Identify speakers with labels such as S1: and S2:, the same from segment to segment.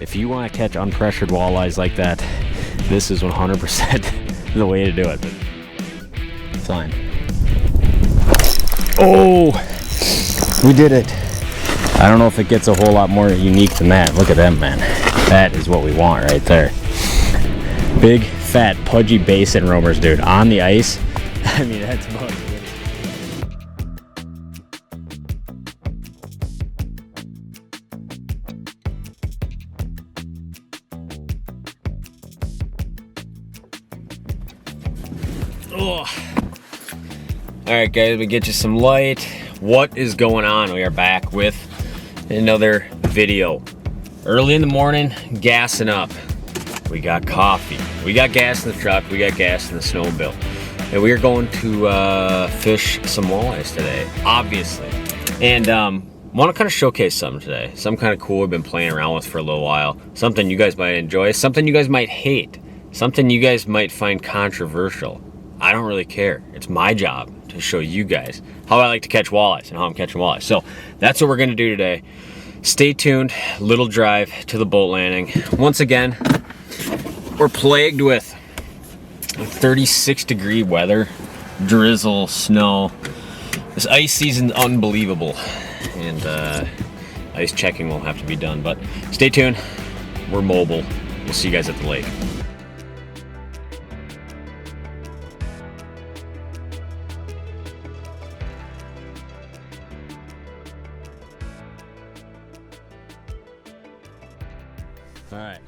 S1: if you want to catch unpressured walleyes like that, this is 100% the way to do it. But fine. Oh, we did it. I don't know if it gets a whole lot more unique than that. Look at them, man. That is what we want right there. Big, fat, pudgy basin roamers, dude, on the ice. I mean, that's about it. Oh. All right, guys, we get you some light. What is going on? We are back with another video. Early in the morning, gassing up. We got coffee. We got gas in the truck. We got gas in the snowmobile. And we are going to fish some walleyes today, obviously. And want to kind of showcase something today. Something kind of cool we've been playing around with for a little while. Something you guys might enjoy. Something you guys might hate. Something you guys might find controversial. I don't really care. It's my job to show you guys how I like to catch walleyes and how I'm catching walleyes. So that's what we're going to do today. Stay tuned. Little drive to the boat landing. Once again, we're plagued with 36-degree weather, drizzle, snow. This ice season's unbelievable, and ice checking will have to be done. But stay tuned. We're mobile. We'll see you guys at the lake. All right,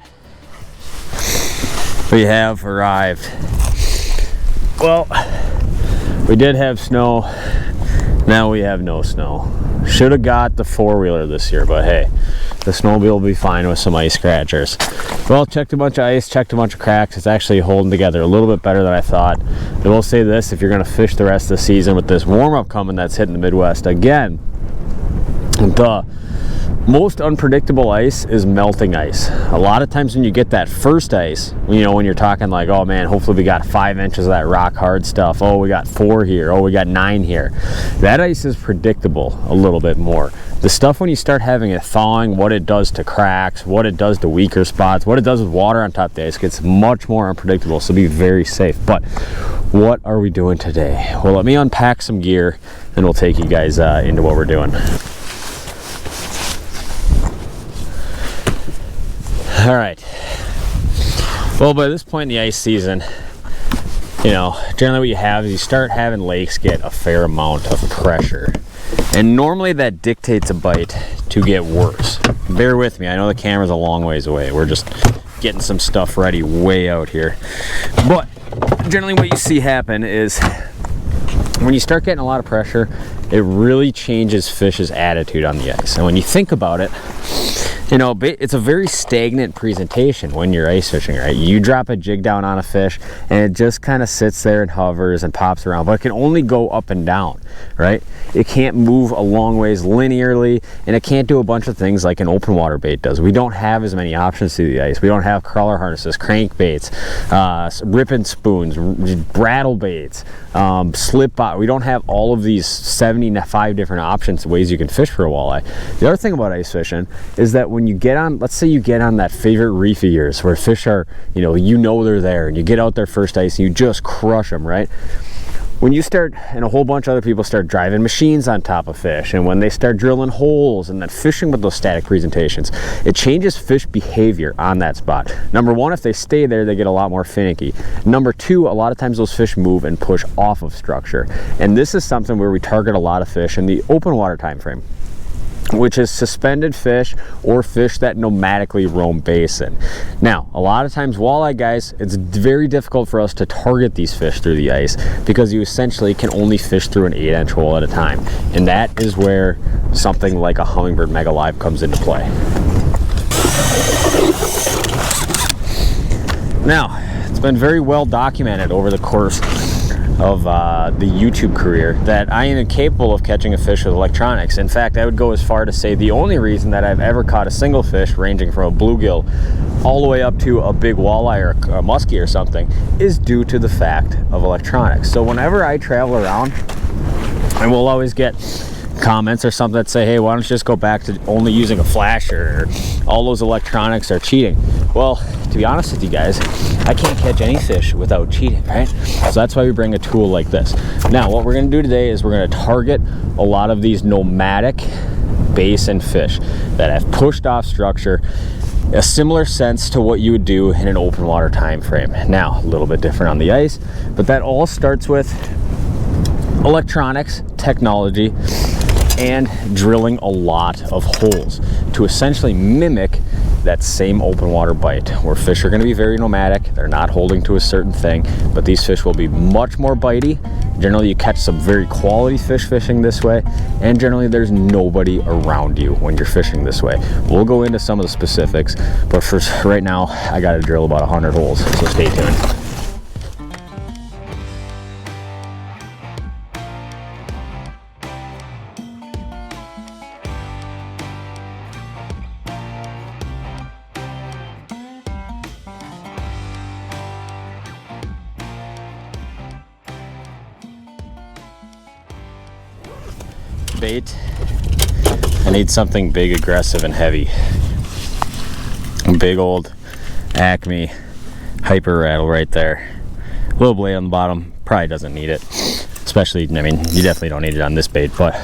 S1: we have arrived. Well, we did have snow, now we have no snow. Should have got the four-wheeler this year, but hey, the snowmobile will be fine with some ice scratchers. Well, checked a bunch of ice, checked a bunch of cracks. It's actually holding together a little bit better than I thought. I will say this, if you're gonna fish the rest of the season with this warm-up coming that's hitting the Midwest again, the most unpredictable ice is melting ice. A lot of times when you get that first ice, you know, when you're talking like, oh man, hopefully we got 5 inches of that rock hard stuff. Oh, we got 4 here. Oh, we got 9 here. That ice is predictable a little bit more. The stuff when you start having it thawing, what it does to cracks, what it does to weaker spots, what it does with water on top of the ice gets much more unpredictable, so be very safe. But what are we doing today? Well, let me unpack some gear and we'll take you guys into what we're doing. All right, well, by this point in the ice season, you know, generally what you have is you start having lakes get a fair amount of pressure, and normally that dictates a bite to get worse. Bear with me, I know the camera's a long ways away. We're just getting some stuff ready way out here, but generally what you see happen is when you start getting a lot of pressure, it really changes fish's attitude on the ice. And when you think about it, you know, it's a very stagnant presentation when you're ice fishing, right? You drop a jig down on a fish and it just kind of sits there and hovers and pops around, but it can only go up and down, right? It can't move a long ways linearly, and it can't do a bunch of things like an open water bait does. We don't have as many options to the ice. We don't have crawler harnesses, crankbaits, ripping spoons, rattle baits, slip bot. We don't have all of these 75 different options, ways you can fish for a walleye. The other thing about ice fishing is that when you get on, let's say you get on that favorite reef of yours where fish are, you know they're there, and you get out there first ice and you just crush them, right? When you start, and a whole bunch of other people start driving machines on top of fish, and when they start drilling holes and then fishing with those static presentations, it changes fish behavior on that spot. Number one, if they stay there, they get a lot more finicky. Number two, a lot of times those fish move and push off of structure. And this is something where we target a lot of fish in the open water time frame, which is suspended fish or fish that nomadically roam basin. Now, a lot of times walleye guys, it's very difficult for us to target these fish through the ice because you essentially can only fish through an 8-inch hole at a time. And that is where something like a Humminbird Mega Live comes into play. Now, it's been very well documented over the course of the YouTube career that I am incapable of catching a fish with electronics. In fact, I would go as far to say the only reason that I've ever caught a single fish ranging from a bluegill all the way up to a big walleye or a muskie or something is due to the fact of electronics. So whenever I travel around, I will always get comments or something that say, hey, why don't you just go back to only using a flasher, or all those electronics are cheating. Well, to be honest with you guys, I can't catch any fish without cheating, right? So that's why we bring a tool like this. Now, what we're gonna do today is we're gonna target a lot of these nomadic basin fish that have pushed off structure, a similar sense to what you would do in an open water time frame. Now, a little bit different on the ice, but that all starts with electronics, technology, and drilling a lot of holes to essentially mimic that same open water bite, where fish are going to be very nomadic. They're not holding to a certain thing, but these fish will be much more bitey. Generally, you catch some very quality fish fishing this way, and generally there's nobody around you when you're fishing this way. We'll go into some of the specifics, but for right now, I got to drill about 100 holes, so stay tuned. Bait, I need something big, aggressive, and heavy. A big old Acme hyper rattle right there. A little blade on the bottom, probably doesn't need it. Especially, I mean, you definitely don't need it on this bait, but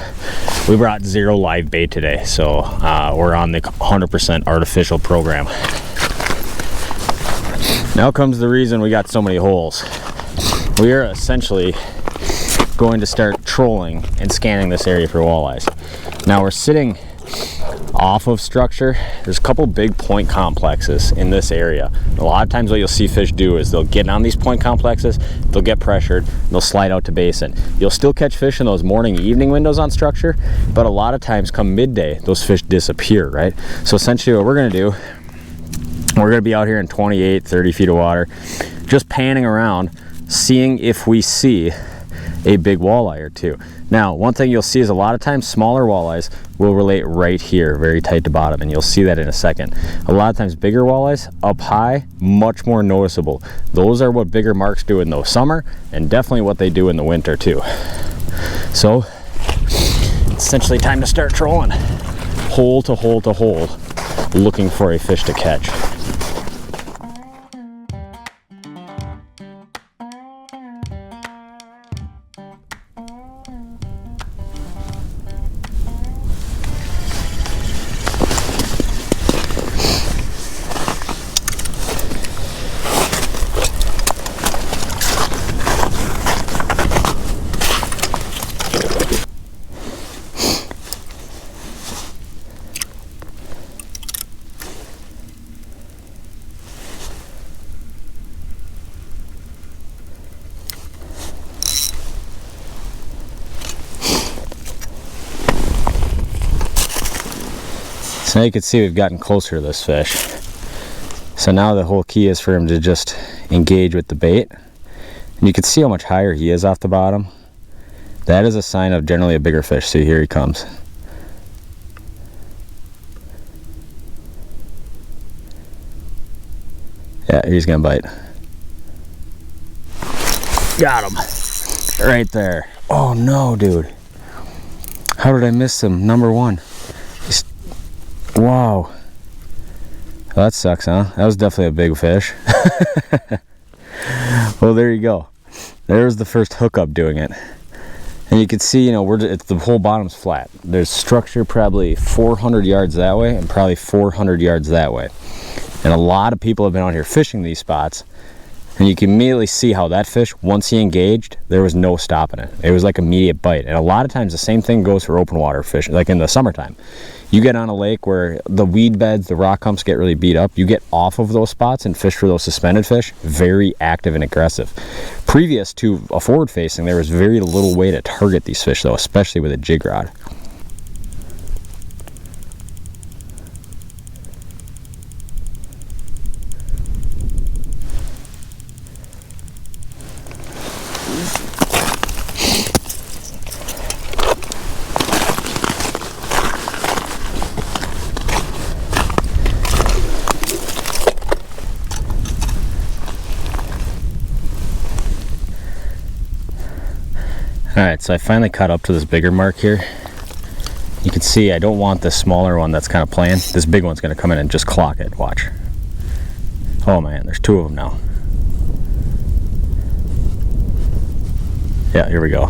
S1: we brought 0 live bait today, so we're on the 100% artificial program. Now comes the reason we got so many holes. We are essentially going to start trolling and scanning this area for walleyes. Now we're sitting off of structure. There's a couple big point complexes in this area. A lot of times what you'll see fish do is they'll get on these point complexes, they'll get pressured, they'll slide out to basin. You'll still catch fish in those morning evening windows on structure, but a lot of times come midday, those fish disappear, right? So essentially what we're gonna do, we're gonna be out here in 28, 30 feet of water, just panning around, seeing if we see a big walleye or two. Now, one thing you'll see is a lot of times smaller walleyes will relate right here, very tight to bottom, and you'll see that in a second. A lot of times bigger walleyes up high, much more noticeable. Those are what bigger marks do in the summer, and definitely what they do in the winter too. So, it's essentially time to start trolling. Hole to hole to hole, looking for a fish to catch. So now you can see we've gotten closer to this fish. So now the whole key is for him to just engage with the bait. And you can see how much higher he is off the bottom. That is a sign of generally a bigger fish. See, here he comes. Yeah, he's gonna bite. Got him. Right there. Oh no, dude. How did I miss him? Number one. Wow. Well, that sucks, huh? That was definitely a big fish. Well, there you go. There's the first hookup doing it. And you can see, you know, the whole bottom's flat. There's structure probably 400 yards that way and probably 400 yards that way. And a lot of people have been out here fishing these spots. And you can immediately see how that fish, once he engaged, there was no stopping it. It was like immediate bite. And a lot of times the same thing goes for open water fish, like in the summertime. You get on a lake where the weed beds, the rock humps get really beat up. You get off of those spots and fish for those suspended fish, very active and aggressive. Previous to a forward facing, there was very little way to target these fish though, especially with a jig rod. Alright, so I finally caught up to this bigger mark here. You can see I don't want this smaller one that's kind of playing. This big one's going to come in and just clock it. Watch. Oh man, there's 2 of them now. Yeah, here we go.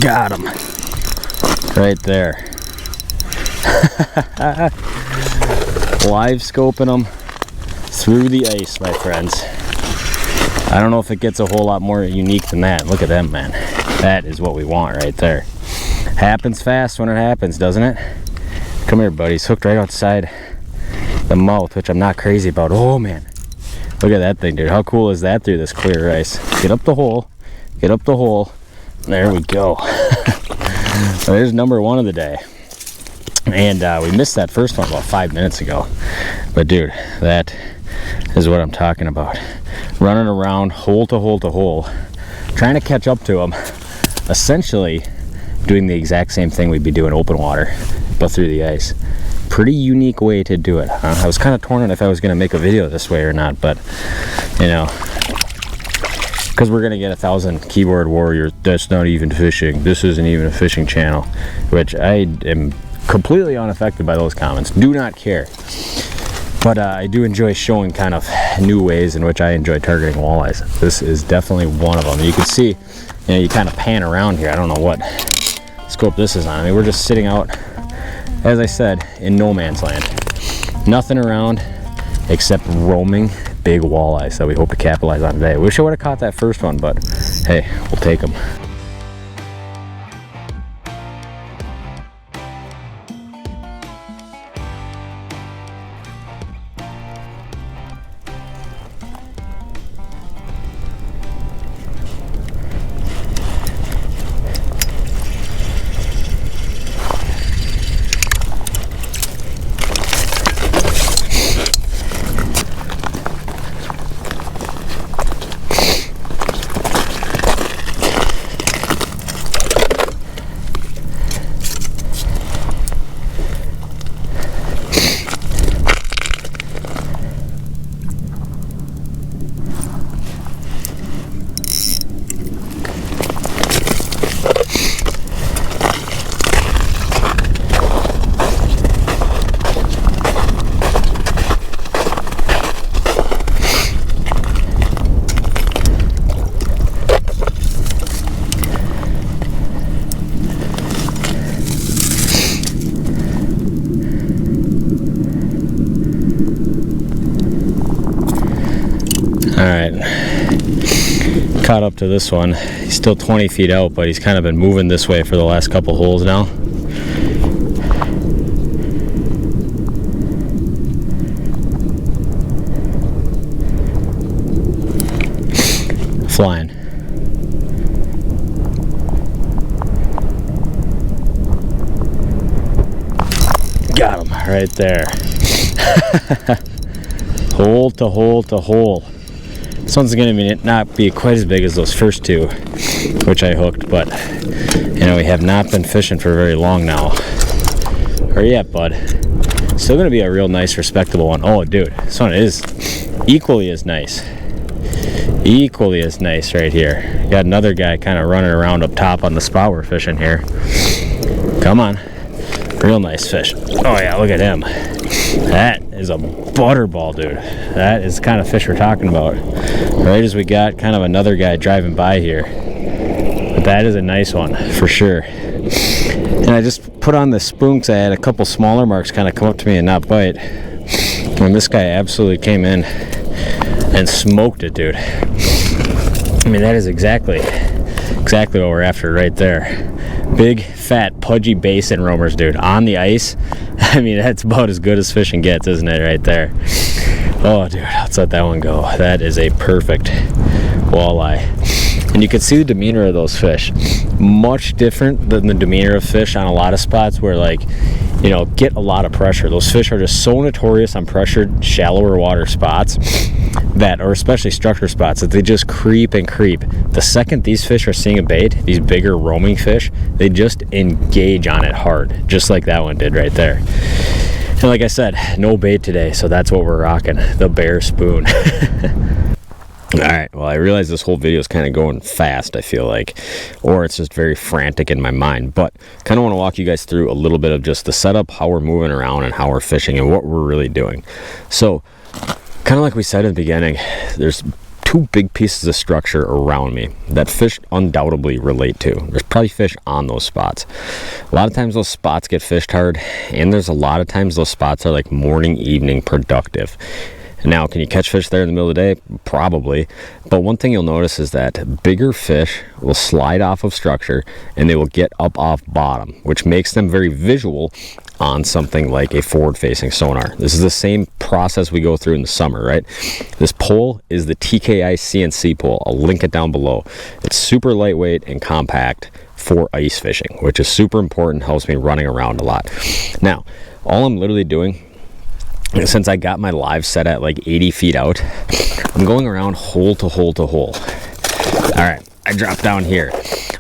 S1: Got him. Right there. Live scoping them through the ice, my friends. I don't know if it gets a whole lot more unique than that. Look at them, man. That is what we want right there. Happens fast when it happens, doesn't it? Come here, buddy. He's hooked right outside the mouth, which I'm not crazy about. Oh man, look at that thing, dude. How cool is that through this clear ice? Get up the hole. Get up the hole. There we go. So there's number 1 of the day. And we missed that first one about 5 minutes ago. But dude, that is what I'm talking about. Running around hole to hole to hole, trying to catch up to them. Essentially doing the exact same thing we'd be doing open water, but through the ice. Pretty unique way to do it, huh? I was kind of torn on if I was going to make a video this way or not, but you know, because we're going to get 1,000 keyboard warriors. That's not even fishing. This isn't even a fishing channel, which I am completely unaffected by those comments. Do not care. But I do enjoy showing kind of new ways in which I enjoy targeting walleyes. This is definitely one of them. You can see, you know, you kind of pan around here. I don't know what scope this is on. I mean, we're just sitting out, as I said, in no man's land. Nothing around except roaming big walleyes that we hope to capitalize on today. Wish I would have caught that first one, but hey, we'll take them. Alright, caught up to this one. He's still 20 feet out, but he's kind of been moving this way for the last couple holes now. Flying. Got him right there. Hole to hole to hole. This one's going to not be quite as big as those first 2, which I hooked, but you know, we have not been fishing for very long now. Hurry up, bud. Still going to be a real nice, respectable one. Oh, dude, this one is equally as nice. Equally as nice right here. Got another guy kind of running around up top on the spot we're fishing here. Come on. Real nice fish. Oh yeah, look at him. That is a butterball, dude. That is the kind of fish we're talking about. Right as we got kind of another guy driving by here. But that is a nice one for sure. And I just put on the spoons. I had a couple smaller marks kind of come up to me and not bite. And this guy absolutely came in and smoked it, dude. I mean, that is exactly what we're after right there. Big, fat, pudgy basin roamers, dude, on the ice. I mean, that's about as good as fishing gets, isn't it, right there? Oh, dude, let's let that one go. That is a perfect walleye. And you can see the demeanor of those fish. Much different than the demeanor of fish on a lot of spots where, like, you know, get a lot of pressure. Those fish are just so notorious on pressured, shallower water spots that, or especially structure spots, that they just creep and creep. The second these fish are seeing a bait, these bigger roaming fish, they just engage on it hard, just like that one did right there. And like I said, no bait today, so that's what we're rocking, the bare spoon. All right, well, I realize this whole video is kind of going fast, I feel like, or it's just very frantic in my mind, but kind of want to walk you guys through a little bit of just the setup, how we're moving around and how we're fishing and what we're really doing. So kind of like we said in the beginning, there's two big pieces of structure around me that fish undoubtedly relate to. There's probably fish on those spots. A lot of times those spots get fished hard, and there's a lot of times those spots are like morning, evening productive. Now, can you catch fish there in the middle of the day? Probably. But one thing you'll notice is that bigger fish will slide off of structure and they will get up off bottom, which makes them very visual on something like a forward-facing sonar. This is the same process we go through in the summer, right? This pole is the TKI CNC pole. I'll link it down below. It's super lightweight and compact for ice fishing, which is super important, helps me running around a lot. Now, all I'm literally doing, since I got my live set at like 80 feet out, I'm going around hole to hole to hole. All right, I drop down here.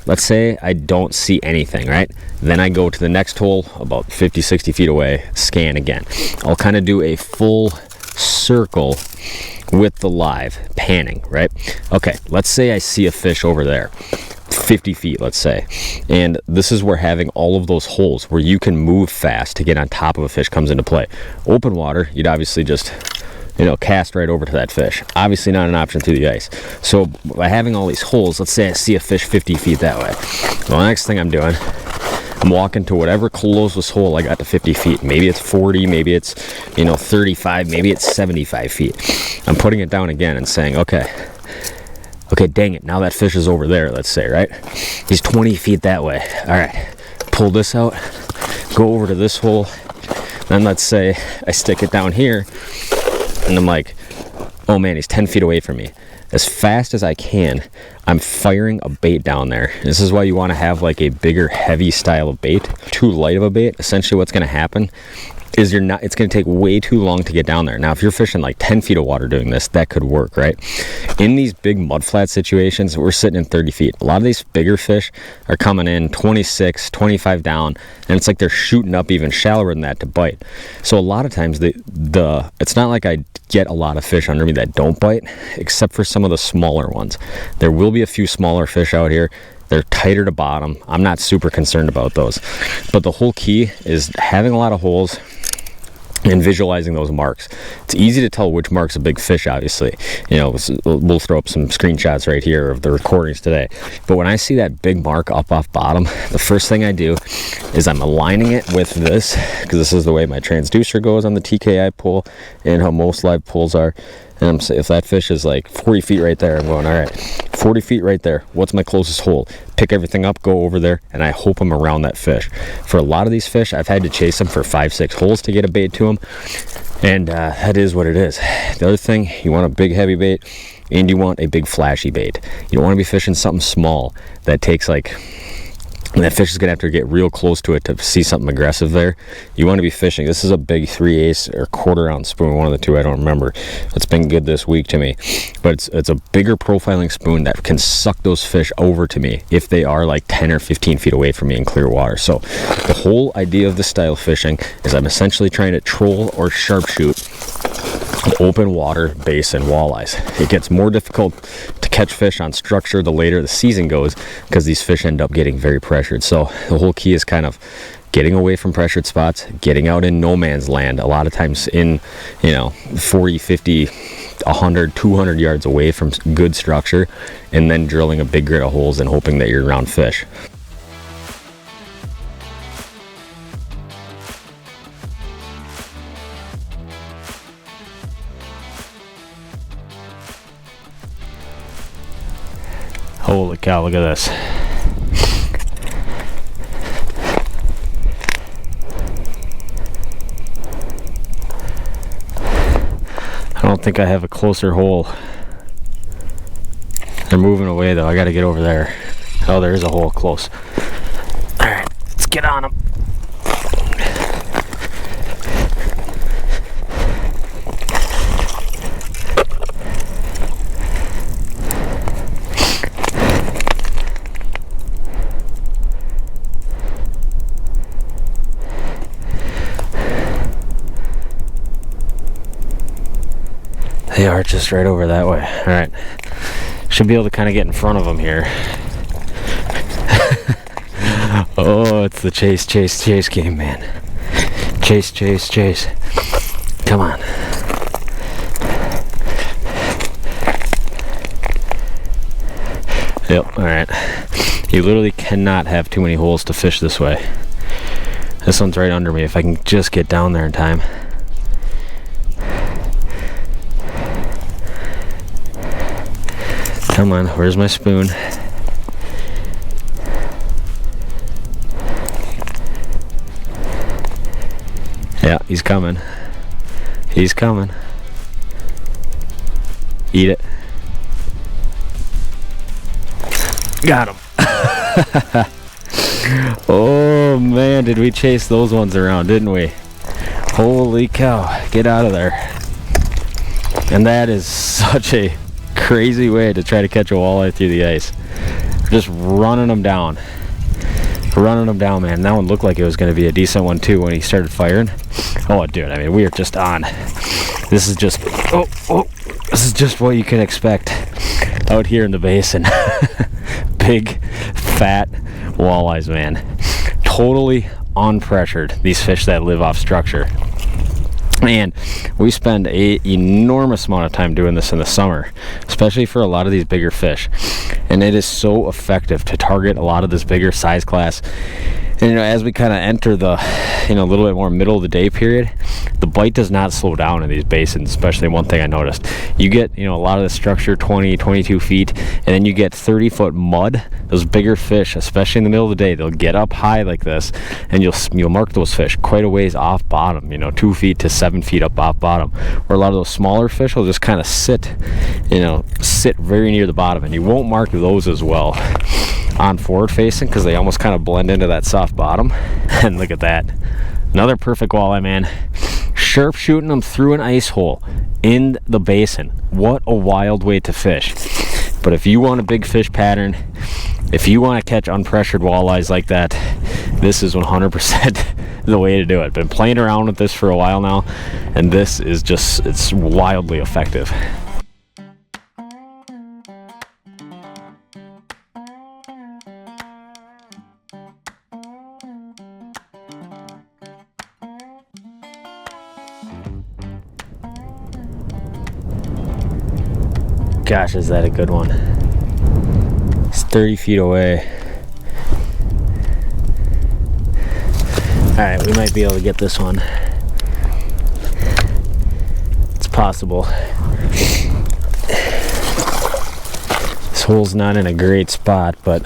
S1: Let's say I don't see anything, right? Then I go to the next hole about 50, 60 feet away, scan again. I'll kind of do a full circle with the live, panning, right? Okay, let's say I see a fish over there, 50 feet, let's say. And this is where having all of those holes where you can move fast to get on top of a fish comes into play. Open water, you'd obviously just, cast right over to that fish. Obviously not an option through the ice. So by having all these holes, let's say I see a fish 50 feet that way. Well, the next thing I'm doing, I'm walking to whatever closest hole I got to 50 feet. Maybe it's 40, maybe it's, 35, maybe it's 75 feet. I'm putting it down again and saying, okay, dang it, now that fish is over there, let's say, right? He's 20 feet that way. All right, pull this out, go over to this hole, then let's say I stick it down here, and I'm like, oh man, he's 10 feet away from me. As fast as I can, I'm firing a bait down there. This is why you want to have like a bigger, heavy style of bait. Too light of a bait, essentially what's going to happen is it's going to take way too long to get down there. Now, if you're fishing like 10 feet of water doing this, that could work, right? In these big mudflat situations, we're sitting in 30 feet. A lot of these bigger fish are coming in 26, 25 down, and it's like they're shooting up even shallower than that to bite. So a lot of times, it's not like I get a lot of fish under me that don't bite, except for some of the smaller ones. There will be a few smaller fish out here. They're tighter to bottom. I'm not super concerned about those. But the whole key is having a lot of holes and visualizing those marks. It's easy to tell which mark's a big fish, obviously. We'll throw up some screenshots right here of the recordings today. But when I see that big mark up off bottom, the first thing I do is I'm aligning it with this, because this is the way my transducer goes on the TKI pole and how most live poles are. And I'm saying, if that fish is like 40 feet right there, I'm going, all right, 40 feet right there. What's my closest hole? Pick everything up, go over there, and I hope I'm around that fish. For a lot of these fish, I've had to chase them for 5-6 holes to get a bait to them. And that is what it is. The other thing, you want a big, heavy bait, and you want a big, flashy bait. You don't want to be fishing something small that takes and that fish is going to have to get real close to it to see something aggressive there. You want to be fishing. This is a big 3/8 or quarter-ounce spoon, one of the two, I don't remember. It's been good this week to me. But it's a bigger profiling spoon that can suck those fish over to me if they are like 10 or 15 feet away from me in clear water. So the whole idea of this style of fishing is I'm essentially trying to troll or sharpshoot open water basin walleyes. It gets more difficult to catch fish on structure the later the season goes, because these fish end up getting very pressured. So the whole key is kind of getting away from pressured spots, getting out in no man's land, a lot of times in 40, 50, 100, 200 yards away from good structure, and then drilling a big grid of holes and hoping that you're around fish. Holy cow, look at this. I don't think I have a closer hole. They're moving away though. I gotta get over there. Oh, there is a hole close. Alright, let's get on them. They are just right over that way. All right. Should be able to kind of get in front of them here. Oh, it's the chase game, man. Chase. Come on. Yep, all right. You literally cannot have too many holes to fish this way. This one's right under me. If I can just get down there in time. Come on, where's my spoon? Yeah, he's coming. He's coming. Eat it. Got him. Oh man, did we chase those ones around, didn't we? Holy cow, get out of there. And that is such a crazy way to try to catch a walleye through the ice. Just running them down, man. That one looked like it was going to be a decent one too when he started firing. Oh dude, I mean, we are just on. This is just this is just what you can expect out here in the basin. Big fat walleyes, man. Totally unpressured, these fish that live off structure. And we spend an enormous amount of time doing this in the summer, especially for a lot of these bigger fish. And it is so effective to target a lot of this bigger size class. And as we kind of enter the a little bit more middle of the day period, the bite does not slow down in these basins. Especially one thing I noticed, you get a lot of the structure 20-22 feet, and then you get 30-foot mud. Those bigger fish, especially in the middle of the day, they'll get up high like this, and you'll mark those fish quite a ways off bottom, 2 feet to 7 feet up off bottom. Where a lot of those smaller fish will just kind of sit very near the bottom, and you won't mark those as well on forward facing because they almost kind of blend into that soft bottom. And look at that, another perfect walleye, man. Sharpshooting them through an ice hole in the basin. What a wild way to fish. But if you want a big fish pattern, if you want to catch unpressured walleyes like that, this is 100% the way to do it. Been playing around with this for a while now, and this is just, it's wildly effective. Gosh, is that a good one? It's 30 feet away. Alright, we might be able to get this one. It's possible. This hole's not in a great spot, but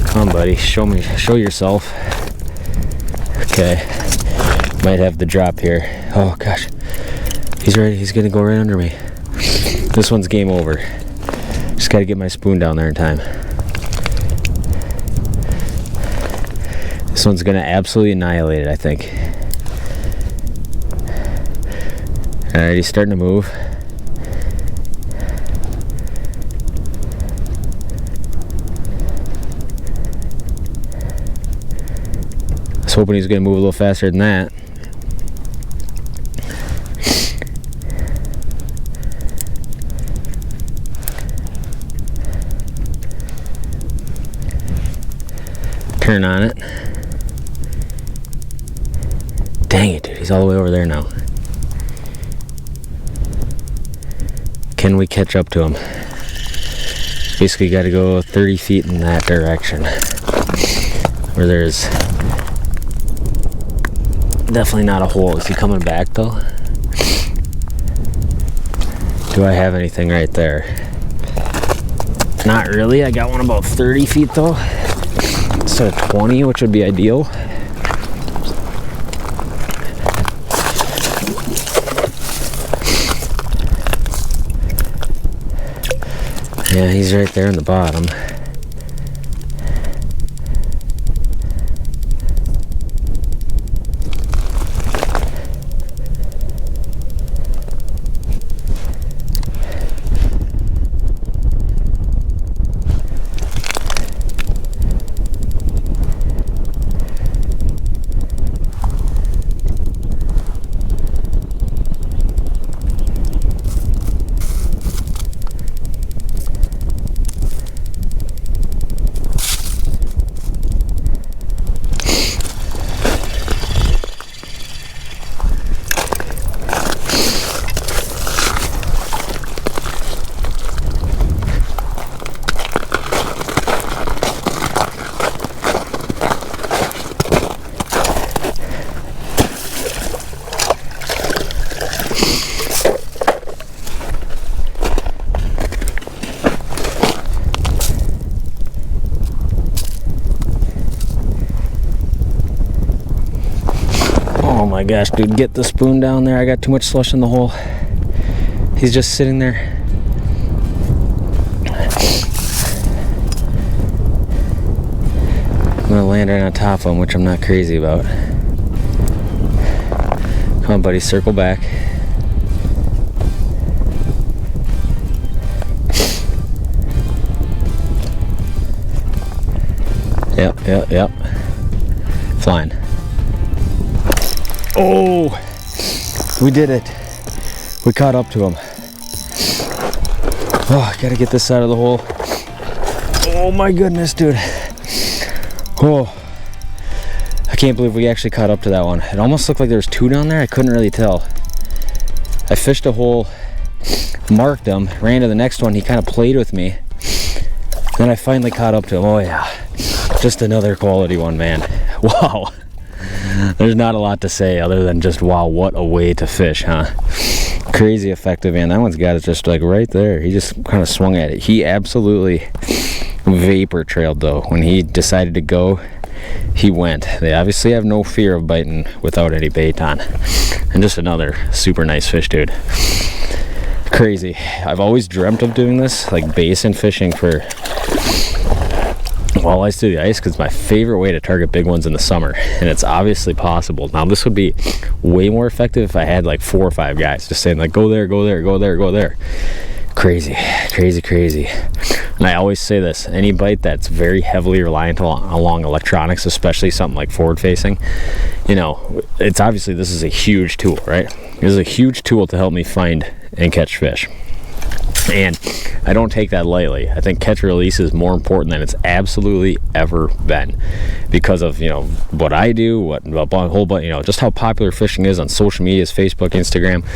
S1: come on, buddy, show yourself. Okay. Might have the drop here. Oh gosh, he's ready. He's gonna go right under me. This one's game over. Just gotta get my spoon down there in time. This one's gonna absolutely annihilate it, I think. Alright, he's starting to move. I was hoping he was gonna move a little faster than that. Turn on it. Dang it, dude. He's all the way over there now. Can we catch up to him? Basically got to go 30 feet in that direction. Where there's definitely not a hole. Is he coming back though? Do I have anything right there? Not really. I got one about 30 feet though. Instead of 20, which would be ideal. Yeah, he's right there in the bottom. my gosh, dude, get the spoon down there. I got too much slush in the hole. He's just sitting there. I'm gonna land right on top of him, which I'm not crazy about. Come on, buddy, circle back. Yep. Flying. Oh, we did it. We caught up to him. Oh, I gotta get this out of the hole. Oh my goodness, dude. Oh, I can't believe we actually caught up to that one. It almost looked like there was two down there. I couldn't really tell. I fished a hole, marked him, ran to the next one. He kind of played with me. Then I finally caught up to him. Oh yeah, just another quality one, man. Wow. There's not a lot to say other than just wow, what a way to fish, huh? Crazy effective, man. That one's got it just like right there. He just kind of swung at it. He absolutely vapor trailed though. When he decided to go, he went. They obviously have no fear of biting without any bait on. And just another super nice fish, dude. Crazy. I've always dreamt of doing this, like basin fishing for walleyes through the ice, because it's my favorite way to target big ones in the summer, and it's obviously possible. Now this would be way more effective if I had like 4 or 5 guys just saying like go there, go there, go there, go there. Crazy. And I always say this, any bite that's very heavily reliant along electronics, especially something like forward facing, you know, it's obviously, this is a huge tool, right? This is a huge tool to help me find and catch fish. And I don't take that lightly. I think catch release is more important than it's absolutely ever been, because of, you know, what I do, what a whole bunch, you know, just how popular fishing is on social medias, Facebook, Instagram,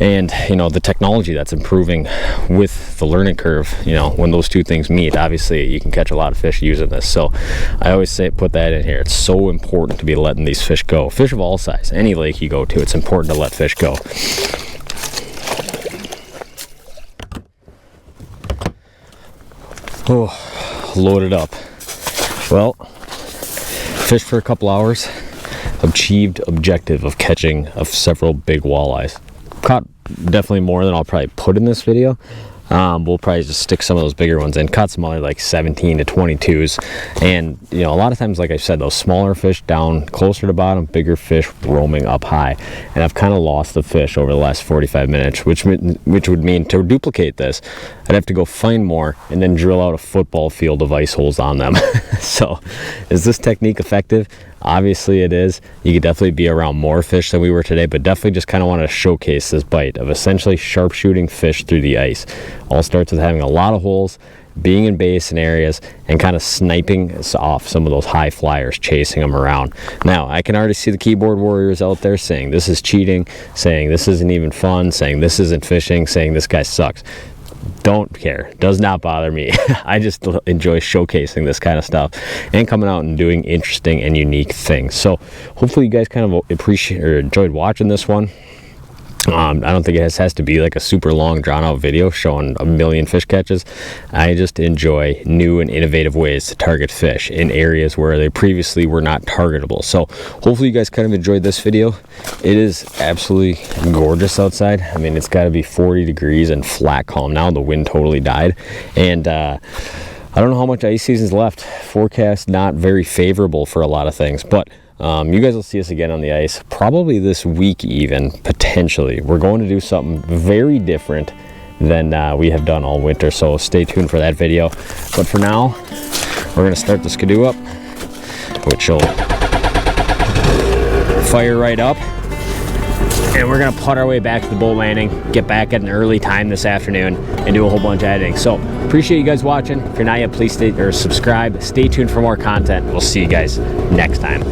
S1: and, you know, the technology that's improving with the learning curve. You know, when those two things meet, obviously you can catch a lot of fish using this. So I always say put that in here. It's so important to be letting these fish go. Fish of all size, any lake you go to, it's important to let fish go. Oh, loaded up. Well, fished for a couple hours, achieved objective of catching several big walleyes. Caught definitely more than I'll probably put in this video. We'll probably just stick some of those bigger ones in. Caught some other like 17 to 22s, and you know, a lot of times, like I said, those smaller fish down closer to bottom, bigger fish roaming up high. And I've kind of lost the fish over the last 45 minutes, which would mean to duplicate this, I'd have to go find more and then drill out a football field of ice holes on them. So is this technique effective? Obviously it is. You could definitely be around more fish than we were today, but definitely just kind of want to showcase this bite of essentially sharpshooting fish through the ice. All starts with having a lot of holes, being in basin areas, and kind of sniping off some of those high flyers, chasing them around. Now I can already see the keyboard warriors out there saying this is cheating, saying this isn't even fun, saying this isn't fishing, saying this guy sucks. Don't care, does not bother me. I just enjoy showcasing this kind of stuff and coming out and doing interesting and unique things. So hopefully you guys kind of appreciate or enjoyed watching this one. I don't think it has to be like a super long drawn out video showing a million fish catches. I just enjoy new and innovative ways to target fish in areas where they previously were not targetable. So hopefully you guys kind of enjoyed this video. It is absolutely gorgeous outside. I mean, it's got to be 40 degrees and flat calm now. The wind totally died, and I don't know how much ice season's left. Forecast not very favorable for a lot of things, but you guys will see us again on the ice probably this week, even potentially. We're going to do something very different than we have done all winter, so stay tuned for that video. But for now, we're going to start the skidoo up, which will fire right up, and we're going to putt our way back to the boat landing, get back at an early time this afternoon, and do a whole bunch of editing. So appreciate you guys watching. If you're not yet, please subscribe. Stay tuned for more content. We'll see you guys next time.